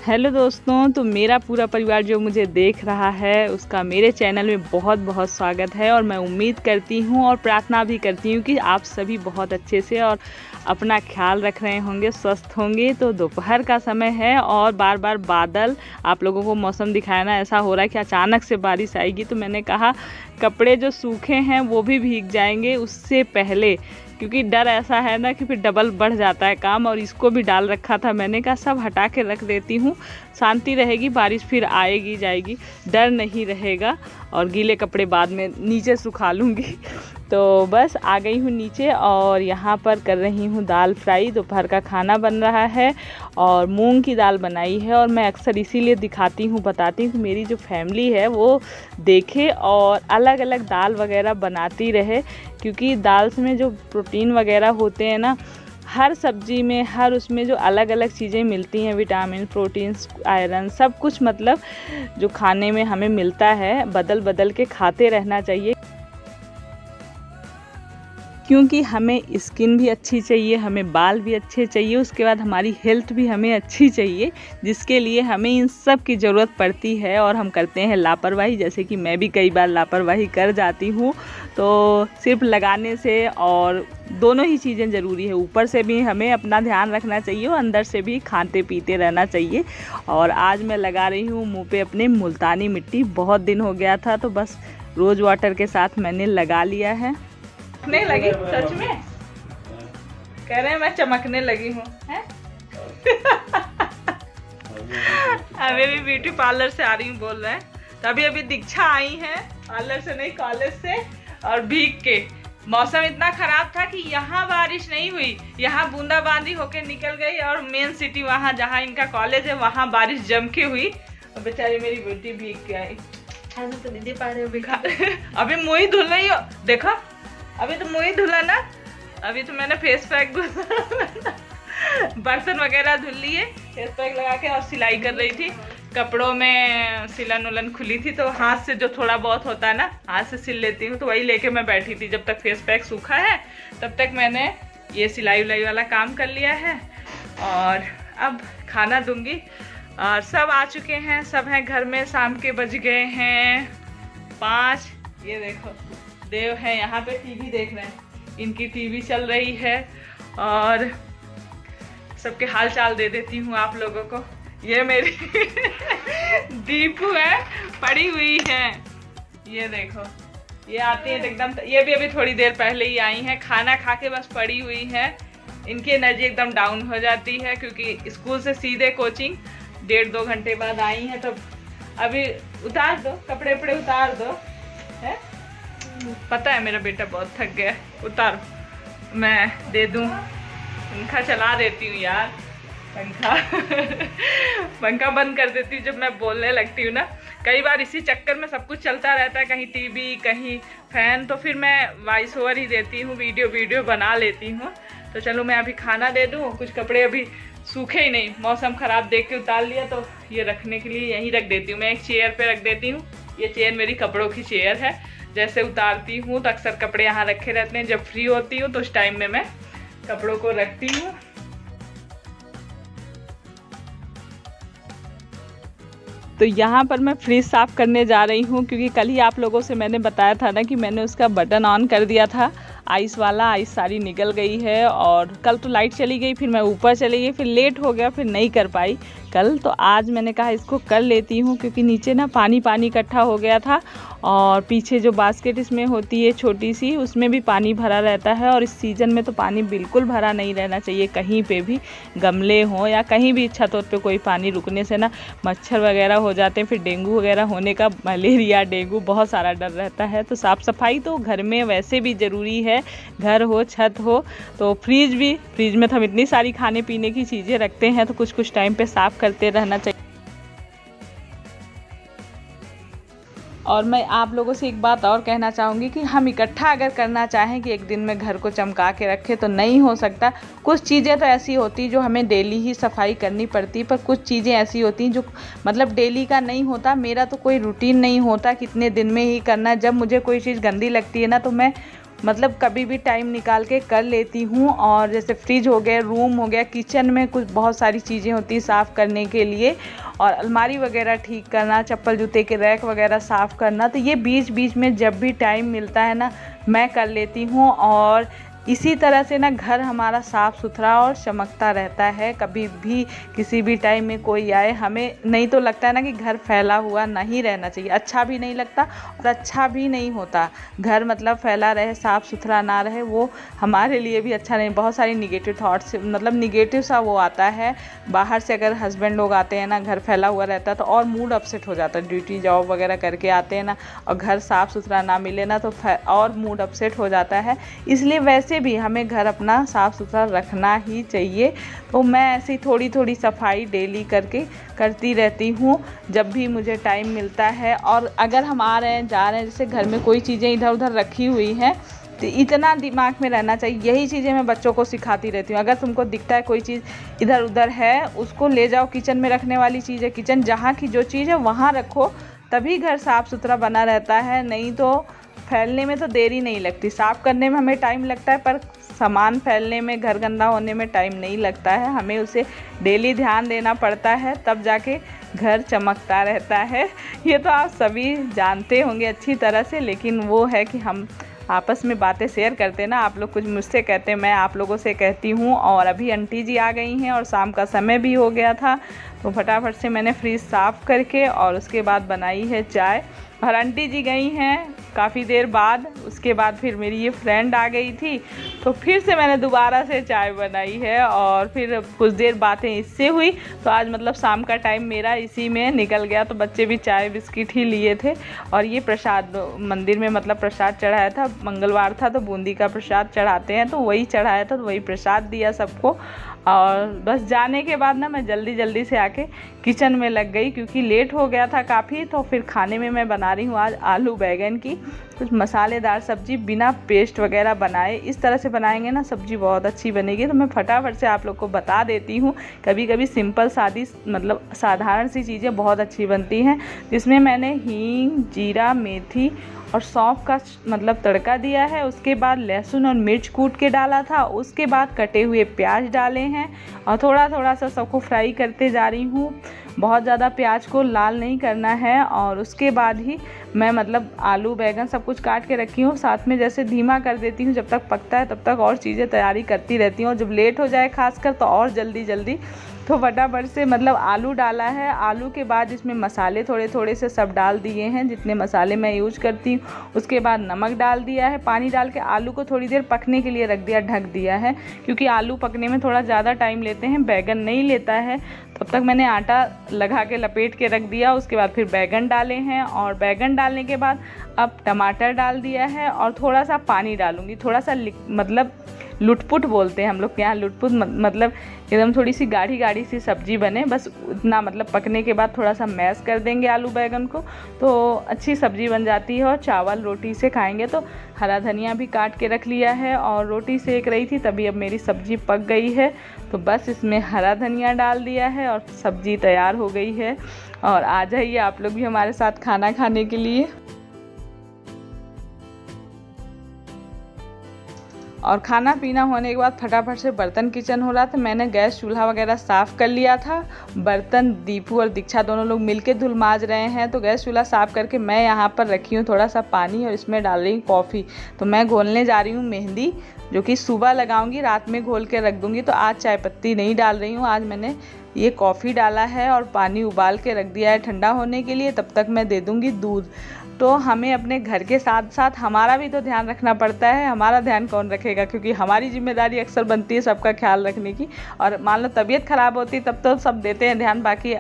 Hello दोस्तों, तो मेरा पूरा परिवार जो मुझे देख रहा है उसका मेरे चैनल में बहुत बहुत स्वागत है। और मैं उम्मीद करती हूँ और प्रार्थना भी करती हूँ कि आप सभी बहुत अच्छे से और अपना ख्याल रख रहे होंगे, स्वस्थ होंगे। तो दोपहर का समय है और बार बार बादल, आप लोगों को मौसम दिखाया ना, ऐसा हो रहा है कि अचानक से बारिश आएगी। तो मैंने कहा कपड़े जो सूखे हैं वो भी भीग जाएंगे उससे पहले, क्योंकि डर ऐसा है ना कि फिर डबल बढ़ जाता है काम। और इसको भी डाल रखा था, मैंने कहा सब हटा के रख देती हूँ, शांति रहेगी, बारिश फिर आएगी जाएगी, डर नहीं रहेगा। और गीले कपड़े बाद में नीचे सुखा लूँगी। तो बस आ गई हूँ नीचे और यहाँ पर कर रही हूँ दाल फ्राई। दोपहर का खाना बन रहा है और मूंग की दाल बनाई है। और मैं अक्सर इसीलिए दिखाती हूँ, बताती हूँ कि मेरी जो फैमिली है वो देखे और अलग अलग दाल वगैरह बनाती रहे, क्योंकि दाल में जो प्रोटीन वगैरह होते हैं ना, हर सब्जी में हर उसमें जो अलग अलग चीज़ें मिलती हैं, विटामिन, प्रोटीन, आयरन, सब कुछ मतलब जो खाने में हमें मिलता है, बदल बदल के खाते रहना चाहिए। क्योंकि हमें स्किन भी अच्छी चाहिए, हमें बाल भी अच्छे चाहिए, उसके बाद हमारी हेल्थ भी हमें अच्छी चाहिए, जिसके लिए हमें इन सब की ज़रूरत पड़ती है। और हम करते हैं लापरवाही, जैसे कि मैं भी कई बार लापरवाही कर जाती हूँ। तो सिर्फ लगाने से और दोनों ही चीज़ें ज़रूरी है, ऊपर से भी हमें अपना ध्यान रखना चाहिए और अंदर से भी खाते पीते रहना चाहिए। और आज मैं लगा रही हूँ मुँह पे अपने मुल्तानी मिट्टी, बहुत दिन हो गया था तो बस रोज़ वाटर के साथ मैंने लगा लिया है। चमकने लगी, सच में कह रहे हैं मैं चमकने लगी हूँ। अभी भी ब्यूटी पार्लर से आ रही हूँ बोल रहे हैं। तो अभी दीक्षा आई है, पार्लर से नहीं कॉलेज से, और भीग के। मौसम इतना खराब था कि यहाँ बारिश नहीं हुई, यहाँ बूंदाबांदी होके निकल गई। और मेन सिटी वहाँ जहाँ इनका कॉलेज है वहाँ बारिश जम के हुई और बेचारी मेरी बेटी भीग के आई। तो दीदी पा रहे हो अभी मुँह ही धुल रही हो, देखो अभी तो मुँह ही धुला ना, अभी तो मैंने फेस पैक बर्तन वगैरह धुल लिए, फेस पैक लगा के और सिलाई कर रही थी। कपड़ों में सिलन उलन खुली थी तो हाथ से जो थोड़ा बहुत होता है ना, हाथ से सिल लेती हूँ, तो वही लेके मैं बैठी थी। जब तक फेस पैक सूखा है तब तक मैंने ये सिलाई उलाई वाला काम कर लिया है और अब खाना दूंगी। और सब आ चुके हैं, सब हैं घर में, शाम के बज गए हैं 5। ये देखो देव है यहाँ पे, टीवी देख रहे हैं, इनकी टीवी चल रही है। और सबके हाल चाल दे देती हूँ आप लोगों को। ये मेरी दीपू है, पड़ी हुई है, ये देखो, ये आती है एकदम, ये भी अभी थोड़ी देर पहले ही आई हैं, खाना खा के बस पड़ी हुई है। इनकी एनर्जी एकदम डाउन हो जाती है क्योंकि स्कूल से सीधे कोचिंग 1.5-2 घंटे बाद आई हैं। तो अभी उतार दो कपड़े वपड़े, उतार दो, है पता है मेरा बेटा बहुत थक गया, उतार, मैं दे दूं, पंखा चला देती हूँ यार, पंखा बंद कर देती हूँ जब मैं बोलने लगती हूँ ना। कई बार इसी चक्कर में सब कुछ चलता रहता है, कहीं टीवी कहीं फैन, तो फिर मैं वॉइस ओवर ही देती हूँ, वीडियो बना लेती हूँ। तो चलो मैं अभी खाना दे दूँ, कुछ कपड़े अभी सूखे ही नहीं, मौसम ख़राब देख के उतार लिया, तो ये रखने के लिए यहीं रख देती हूँ, मैं एक चेयर पे रख देती हूँ। ये चेयर मेरी कपड़ों की चेयर है, जैसे उतारती हूँ तो अक्सर कपड़े यहाँ रखे रहते हैं, जब फ्री होती हूँ तो उस टाइम में मैं कपड़ों को रखती हूँ। तो यहाँ पर मैं फ्रिज साफ़ करने जा रही हूँ, क्योंकि कल ही आप लोगों से मैंने बताया था ना कि मैंने उसका बटन ऑन कर दिया था, आइस वाला, आइस सारी निकल गई है। और कल तो लाइट चली गई, फिर मैं ऊपर चली गई, फिर लेट हो गया, फिर नहीं कर पाई कल। तो आज मैंने कहा इसको कर लेती हूँ, क्योंकि नीचे ना पानी इकट्ठा हो गया था और पीछे जो बास्केट इसमें होती है छोटी सी, उसमें भी पानी भरा रहता है। और इस सीज़न में तो पानी बिल्कुल भरा नहीं रहना चाहिए, कहीं पे भी, गमले हों या कहीं भी छतों पे कोई पानी रुकने से ना मच्छर वगैरह हो जाते हैं, फिर डेंगू वगैरह होने का, मलेरिया, डेंगू, बहुत सारा डर रहता है। तो साफ़ सफाई तो घर में वैसे भी ज़रूरी है, घर हो छत हो। तो फ्रिज में तो हम इतनी सारी खाने पीने की चीज़ें रखते हैं, तो कुछ टाइम पे साफ़ करते रहना चाहिए। और मैं आप लोगों से एक बात और कहना चाहूँगी कि हम इकट्ठा अगर करना चाहें कि एक दिन में घर को चमका के रखें तो नहीं हो सकता। कुछ चीज़ें तो ऐसी होती जो हमें डेली ही सफाई करनी पड़ती, पर कुछ चीज़ें ऐसी होती जो मतलब डेली का नहीं होता। मेरा तो कोई रूटीन नहीं होता कितने दिन में ही करना, जब मुझे कोई चीज़ गंदी लगती है ना तो मैं मतलब कभी भी टाइम निकाल के कर लेती हूँ। और जैसे फ्रिज हो गया, रूम हो गया, किचन में कुछ बहुत सारी चीज़ें होती हैं साफ़ करने के लिए, और अलमारी वगैरह ठीक करना, चप्पल जूते के रैक वगैरह साफ़ करना, तो ये बीच बीच में जब भी टाइम मिलता है ना मैं कर लेती हूँ। और इसी तरह से ना घर हमारा साफ़ सुथरा और चमकता रहता है। कभी भी किसी भी टाइम में कोई आए, हमें नहीं तो लगता है ना कि घर फैला हुआ नहीं रहना चाहिए, अच्छा भी नहीं लगता और अच्छा भी नहीं होता। घर मतलब फैला रहे, साफ़ सुथरा ना रहे, वो हमारे लिए भी अच्छा नहीं। बहुत सारी निगेटिव थॉट्स, मतलब निगेटिव सा वो आता है। बाहर से अगर हस्बैंड लोग आते हैं ना, घर फैला हुआ रहता है तो और मूड अपसेट हो जाता है। ड्यूटी जॉब वगैरह करके आते हैं ना और घर साफ़ सुथरा ना मिले ना तो और मूड अपसेट हो जाता है। इसलिए वैसे भी हमें घर अपना साफ़ सुथरा रखना ही चाहिए। तो मैं ऐसी थोड़ी थोड़ी सफाई डेली करती रहती हूँ जब भी मुझे टाइम मिलता है। और अगर हम आ रहे हैं जा रहे हैं, जैसे घर में कोई चीज़ें इधर उधर रखी हुई हैं, तो इतना दिमाग में रहना चाहिए। यही चीज़ें मैं बच्चों को सिखाती रहती हूँ। अगर तुमको दिखता है कोई चीज़ इधर उधर है, उसको ले जाओ। किचन में रखने वाली चीज़ है, किचन जहाँ की जो चीज़ है वहाँ रखो, तभी घर साफ़ सुथरा बना रहता है। नहीं तो फैलने में तो देरी नहीं लगती, साफ़ करने में हमें टाइम लगता है, पर सामान फैलने में, घर गंदा होने में टाइम नहीं लगता है। हमें उसे डेली ध्यान देना पड़ता है, तब जाके घर चमकता रहता है। ये तो आप सभी जानते होंगे अच्छी तरह से, लेकिन वो है कि हम आपस में बातें शेयर करते हैं ना। आप लोग कुछ मुझसे कहते हैं, मैं आप लोगों से कहती हूँ। और अभी आंटी जी आ गई हैं और शाम का समय भी हो गया था, तो फटाफट से मैंने फ्रिज साफ़ करके और उसके बाद बनाई है चाय। और आंटी जी गई हैं काफ़ी देर बाद, उसके बाद फिर मेरी ये फ्रेंड आ गई थी, तो फिर से मैंने दोबारा से चाय बनाई है। और फिर कुछ देर बातें इससे हुई, तो आज मतलब शाम का टाइम मेरा इसी में निकल गया। तो बच्चे भी चाय बिस्किट ही लिए थे। और ये प्रसाद मंदिर में मतलब प्रसाद चढ़ाया था, मंगलवार था तो बूंदी का प्रसाद चढ़ाते हैं, तो वही चढ़ाया था, तो वही प्रसाद दिया सबको। और बस जाने के बाद ना मैं जल्दी से आके किचन में लग गई, क्योंकि लेट हो गया था काफ़ी। तो फिर खाने में मैं बना रही हूँ आज आलू बैंगन की कुछ मसालेदार सब्जी, बिना पेस्ट वगैरह बनाए। इस तरह से बनाएंगे ना सब्जी बहुत अच्छी बनेगी। तो मैं फटाफट से आप लोग को बता देती हूँ। कभी कभी सिंपल सादी मतलब साधारण सी चीज़ें बहुत अच्छी बनती हैं। इसमें मैंने हींग, जीरा, मेथी और सौंफ का मतलब तड़का दिया है। उसके बाद लहसुन और मिर्च कूट के डाला था। उसके बाद कटे हुए प्याज डाले हैं और थोड़ा सा सबको फ्राई करते जा रही हूँ। बहुत ज़्यादा प्याज को लाल नहीं करना है। और उसके बाद ही मैं मतलब आलू बैंगन सब कुछ काट के रखी हूँ, साथ में जैसे धीमा कर देती हूँ। जब तक पकता है तब तक और चीज़ें तैयारी करती रहती हूँ। और जब लेट हो जाए खासकर तो और जल्दी तो फटाफट से मतलब आलू डाला है। आलू के बाद इसमें मसाले थोड़े से सब डाल दिए हैं, जितने मसाले मैं यूज करती हूँ। उसके बाद नमक डाल दिया है, पानी डाल के आलू को थोड़ी देर पकने के लिए रख दिया, ढक दिया है, क्योंकि आलू पकने में थोड़ा ज़्यादा टाइम लेते हैं, बैगन नहीं लेता है। तब तक मैंने आटा लगा के लपेट के रख दिया। उसके बाद फिर बैगन डाले हैं और बैगन डालने के बाद अब टमाटर डाल दिया है और थोड़ा सा पानी डालूंगी। थोड़ा सा मतलब लुटपुट बोलते हैं हम लोग के यहाँ, लुटपुट मतलब एकदम थोड़ी सी गाढ़ी सी सब्जी बने, बस उतना मतलब पकने के बाद थोड़ा सा मैश कर देंगे आलू बैगन को, तो अच्छी सब्जी बन जाती है। और चावल रोटी से खाएंगे। तो हरा धनिया भी काट के रख लिया है और रोटी सेक रही थी, तभी अब मेरी सब्जी पक गई है। तो बस इसमें हरा धनिया डाल दिया है और सब्जी तैयार हो गई है। और आ जाइए आप लोग भी हमारे साथ खाना खाने के लिए। और खाना पीना होने के बाद फटाफट से बर्तन किचन हो रहा था। मैंने गैस चूल्हा वगैरह साफ़ कर लिया था। बर्तन दीपू और दीक्षा दोनों लोग मिलके धुल मांज रहे हैं। तो गैस चूल्हा साफ़ करके मैं यहाँ पर रखी हूँ थोड़ा सा पानी और इसमें डाल रही हूँ कॉफ़ी। तो मैं घोलने जा रही हूँ मेहंदी, जो कि सुबह लगाऊंगी, रात में घोल के रख दूँगी। तो आज चाय पत्ती नहीं डाल रही हूँ, आज मैंने ये कॉफ़ी डाला है और पानी उबाल के रख दिया है ठंडा होने के लिए। तब तक मैं दे दूँगी दूध। तो हमें अपने घर के साथ साथ हमारा भी तो ध्यान रखना पड़ता है। हमारा ध्यान कौन रखेगा, क्योंकि हमारी जिम्मेदारी अक्सर बनती है सबका ख्याल रखने की। और मान लो तबीयत ख़राब होती तब तो सब देते हैं ध्यान, बाकी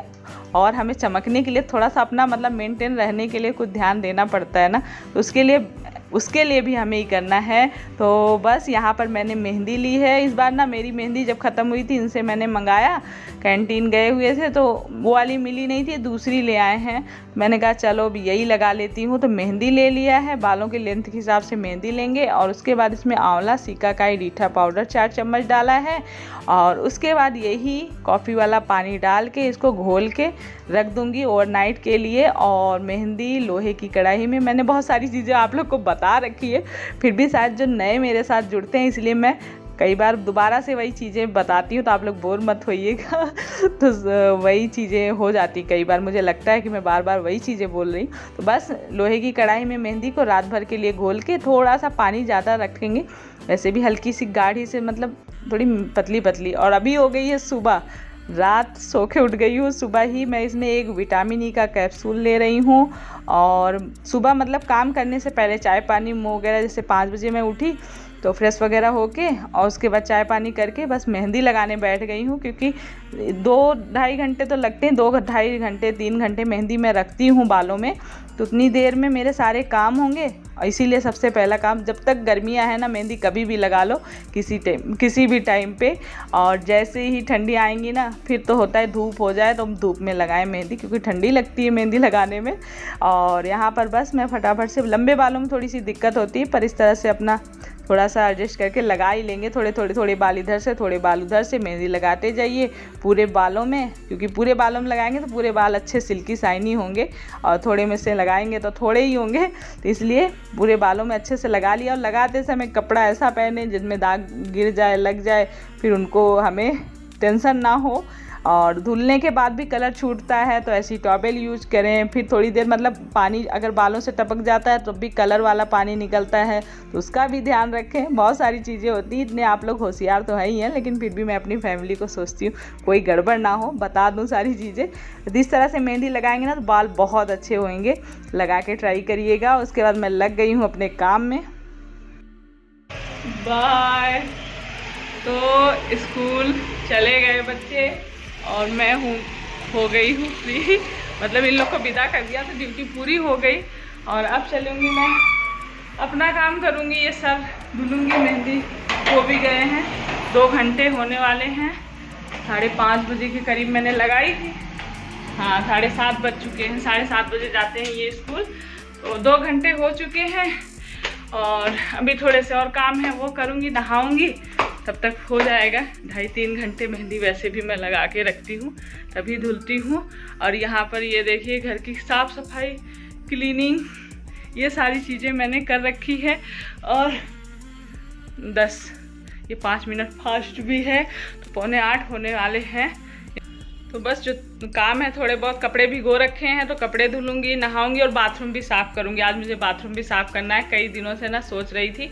और हमें चमकने के लिए थोड़ा सा अपना मतलब मेंटेन रहने के लिए कुछ ध्यान देना पड़ता है ना, तो उसके लिए भी हमें ही करना है। तो बस यहाँ पर मैंने मेहंदी ली है। इस बार ना मेरी मेहंदी जब ख़त्म हुई थी, इनसे मैंने मंगाया, कैंटीन गए हुए थे तो वो वाली मिली नहीं थी, दूसरी ले आए हैं। मैंने कहा चलो अब यही लगा लेती हूँ। तो मेहंदी ले लिया है, बालों के लेंथ के हिसाब से मेहंदी लेंगे। और उसके बाद इसमें आंवला, सिकाकाई, रीठा पाउडर 4 चम्मच डाला है। और उसके बाद यही कॉफ़ी वाला पानी डाल के इसको घोल के रख दूँगी ओवरनाइट के लिए। और मेहंदी लोहे की कढ़ाई में, मैंने बहुत सारी चीज़ें आप लोग को बता रखी है, फिर भी शायद जो नए मेरे साथ जुड़ते हैं इसलिए मैं कई बार दोबारा से वही चीज़ें बताती हूँ, तो आप लोग बोर मत होइएगा। तो वही चीज़ें हो जाती, कई बार मुझे लगता है कि मैं बार बार वही चीज़ें बोल रही हूँ। तो बस लोहे की कढ़ाई में मेहंदी को रात भर के लिए घोल के, थोड़ा सा पानी ज़्यादा रखेंगे, वैसे भी हल्की सी गाढ़ी से, मतलब थोड़ी पतली पतली। और अभी हो गई है सुबह, रात सो के उठ गई हूँ, सुबह ही मैं इसमें एक विटामिन ई का कैप्सूल ले रही हूँ। और सुबह मतलब काम करने से पहले चाय पानी मुँह वगैरह, जैसे 5 बजे मैं उठी तो फ्रेश वगैरह होके और उसके बाद चाय पानी करके बस मेहंदी लगाने बैठ गई हूँ, क्योंकि 2-2.5 घंटे तो लगते हैं, 2-2.5 घंटे 3 घंटे मेहंदी मैं रखती हूँ बालों में, तो उतनी देर में मेरे सारे काम होंगे। इसीलिए सबसे पहला काम, जब तक गर्मियाँ है ना, मेहंदी कभी भी लगा लो किसी भी टाइम पे। और जैसे ही ठंडी आएंगी ना, फिर तो होता है धूप हो जाए तो हम धूप में लगाएं मेहंदी, क्योंकि ठंडी लगती है मेहंदी लगाने में। और यहाँ पर बस मैं फटाफट से, लंबे बालों में थोड़ी सी दिक्कत होती है, पर इस तरह से अपना थोड़ा सा एडजस्ट करके लगा ही लेंगे। थोड़े बाल इधर से, थोड़े बाल उधर से, मेहंदी लगाते जाइए पूरे बालों में, क्योंकि पूरे बालों में लगाएंगे तो पूरे बाल अच्छे सिल्की शाइनी होंगे, और थोड़े में से लगाएंगे तो थोड़े ही होंगे, तो इसलिए पूरे बालों में अच्छे से लगा लिया। और लगाते समय कपड़ा ऐसा पहने जिसमें दाग गिर जाए, लग जाए, फिर उनको हमें टेंशन ना हो। और धुलने के बाद भी कलर छूटता है तो ऐसी टॉवेल यूज करें। फिर थोड़ी देर, मतलब पानी अगर बालों से टपक जाता है तो भी कलर वाला पानी निकलता है, तो उसका भी ध्यान रखें। बहुत सारी चीज़ें होती हैं, इतने आप लोग होशियार तो है ही हैं, लेकिन फिर भी मैं अपनी फैमिली को सोचती हूँ कोई गड़बड़ ना हो, बता दूँ सारी चीज़ें। तो इस तरह से मेहंदी लगाएंगे ना तो बाल बहुत अच्छे होंगे, लगा के ट्राई करिएगा। उसके बाद मैं लग गई हूँ अपने काम में। बाय। तो स्कूल चले गए बच्चे और मैं हो गई हूँ फ्री, मतलब इन लोग को विदा कर दिया तो ड्यूटी पूरी हो गई। और अब चलूँगी मैं अपना काम करूँगी, ये सब धुलूँगी। मेहंदी हो भी गए हैं, 2 घंटे होने वाले हैं। 5:30 बजे के करीब मैंने लगाई थी, हाँ 7:30 बज चुके हैं, 7:30 बजे जाते हैं ये स्कूल, तो 2 घंटे हो चुके हैं। और अभी थोड़े से और काम है वो करूँगी, नहाऊँगी, तब तक हो जाएगा। 2.5-3 घंटे मेहंदी वैसे भी मैं लगा के रखती हूँ, तभी धुलती हूँ। और यहाँ पर ये देखिए घर की साफ़ सफाई, क्लीनिंग, ये सारी चीज़ें मैंने कर रखी है। और 5 मिनट फास्ट भी है, तो 7:45 होने वाले हैं। तो बस जो काम है, थोड़े बहुत कपड़े भिगो रखे हैं तो कपड़े धुलूँगी, नहाऊंगी और बाथरूम भी साफ़ करूँगी। आज मुझे बाथरूम भी साफ़ करना है। कई दिनों से ना सोच रही थी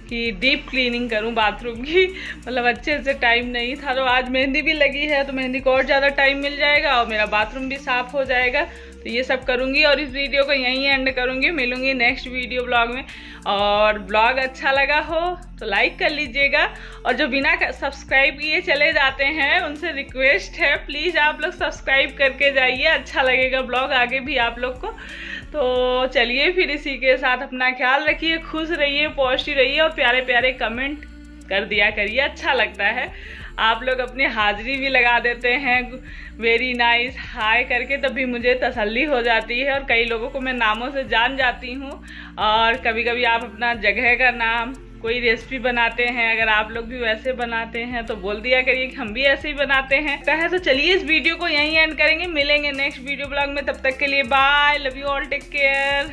कि डीप क्लीनिंग करूं बाथरूम की, मतलब अच्छे से टाइम नहीं था। तो आज मेहंदी भी लगी है तो मेहंदी को और ज़्यादा टाइम मिल जाएगा और मेरा बाथरूम भी साफ़ हो जाएगा। तो ये सब करूँगी और इस वीडियो को यहीं एंड करूँगी। मिलूँगी नेक्स्ट वीडियो ब्लॉग में। और ब्लॉग अच्छा लगा हो तो लाइक कर लीजिएगा, और जो बिना सब्सक्राइब किए चले जाते हैं उनसे रिक्वेस्ट है प्लीज़ आप लोग सब्सक्राइब करके जाइए, अच्छा लगेगा ब्लॉग आगे भी आप लोग को। तो चलिए फिर इसी के साथ अपना ख्याल रखिए, खुश रहिए, पॉजिटिव रहिए और प्यारे प्यारे कमेंट कर दिया करिए, अच्छा लगता है। आप लोग अपनी हाजिरी भी लगा देते हैं वेरी नाइस हाय करके, तभी मुझे तसल्ली हो जाती है। और कई लोगों को मैं नामों से जान जाती हूँ। और कभी कभी आप अपना जगह का नाम, कोई रेसिपी बनाते हैं, अगर आप लोग भी वैसे बनाते हैं तो बोल दिया करिए कि हम भी ऐसे ही बनाते हैं। तो चलिए इस वीडियो को यहीं एंड करेंगे, मिलेंगे नेक्स्ट वीडियो ब्लॉग में। तब तक के लिए bye, love you all, take care.